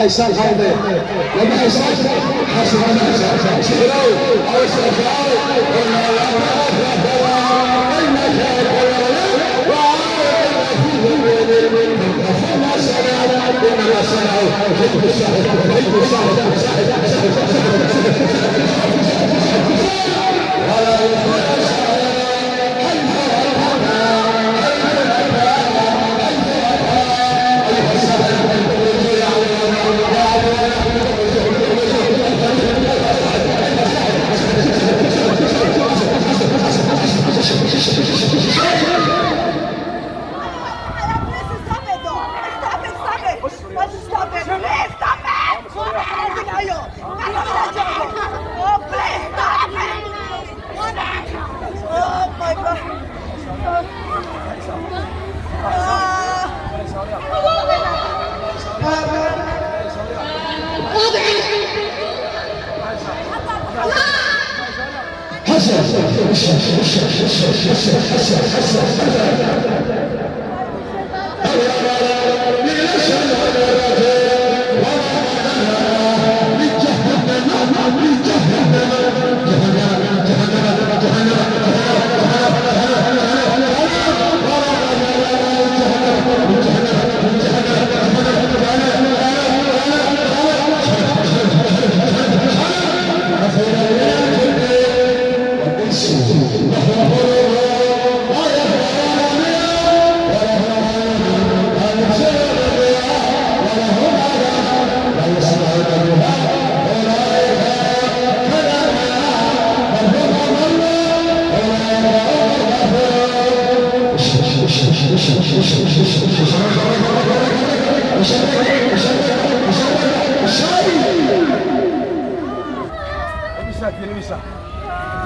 حيسان هذا لما حيسان حاسب انا شهروا او شهروا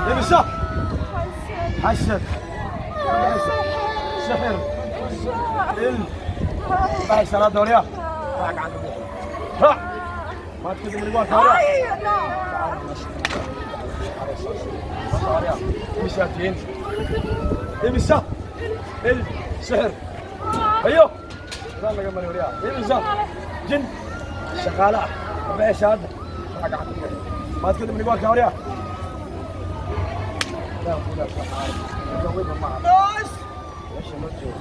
لمسة حسد سحر باي سلام دوريا راك عند ها ما تكذب من الوقت هذا لمساتين لمسة السحر ايوه يلا قبل دوريا لمسة جن شغالة باي شاد ما تقدم من جوالك يا وليا. لا ولا جوينا معك. ايش الموجود؟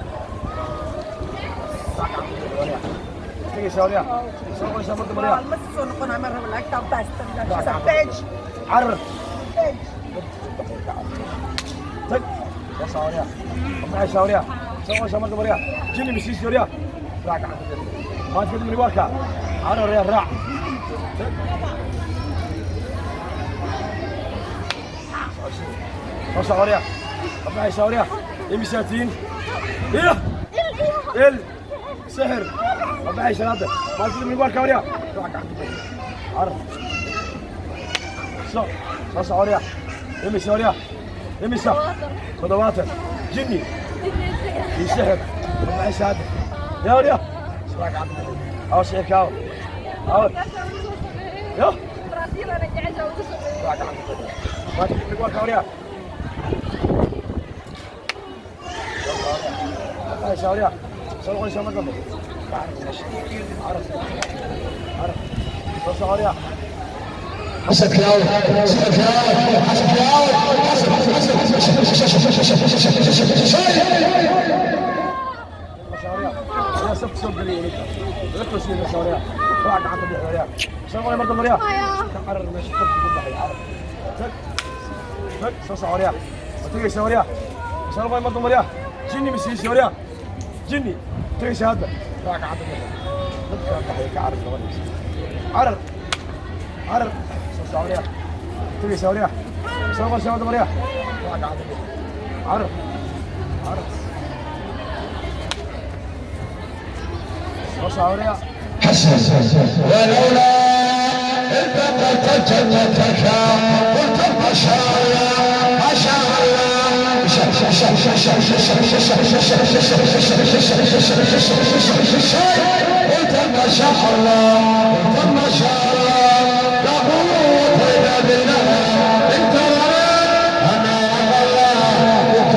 تيجي يا وليا. سوي شو مرت وليا. المسون قناة مرة ولا أكتر بس بيج. عرف. بيج. تك. يا سوريا. معي سوريا. سوي شو مرت وليا. جيني مسيس وليا. راك ما تقدم من جوالك. عرف يا راع. ما سوريا. معي سوريا. مساتين. إيه. سحر. معي شنطة. ما تقدم من جوالك يا وليا. عرف. صو سوريا. يمي سوريا. يمي سا. خضوات. جني. سحر. معي شهادة. يا وليا. شراك عبد. أو شيء كاو. أو. يا. شراك عبد. ما تقدم من جوالك يا وليا. هاي سوريا. سوي شو مقبل. عرف. سوريا. حسن كلاوي حسن كلاوي حسن كلاوي سوريا. يا سبت سوق لي ركز في سوريا. راك عند سوريا. سوي مرة مريا. كمرر مش تبغى تذبح عرف. تك سوريا. تيجي سوريا. سوي مرة مريا. جني مسي سوريا. جني. تيجي شهادة. راك عند تذبح عرف عرف. عرف. سوريا. تيجي سوريا. سوي شهادة مريا. راك عند عرف. عرف. سوريا. حسن ولولا التقيت جنتك قلت ما شاء الله ما شاء الله قلت ما شاء الله قلت ما شاء الله لا قوة إلا بالله انت انا الله قلت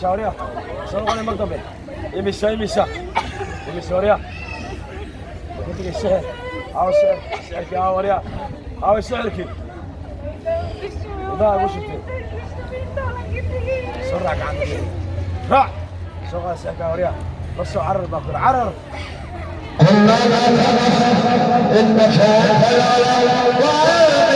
سوريا. سوي على المكتب. يمشي سوريا. قلت لك السحر. أو سحرك يا وليا. أو سحرك. لا وش انت؟ سرعك عندي. راح. سوي سحرك يا وليا. بس عرر باكل عرر. قلنا لا تخف إنك أنت الأعلى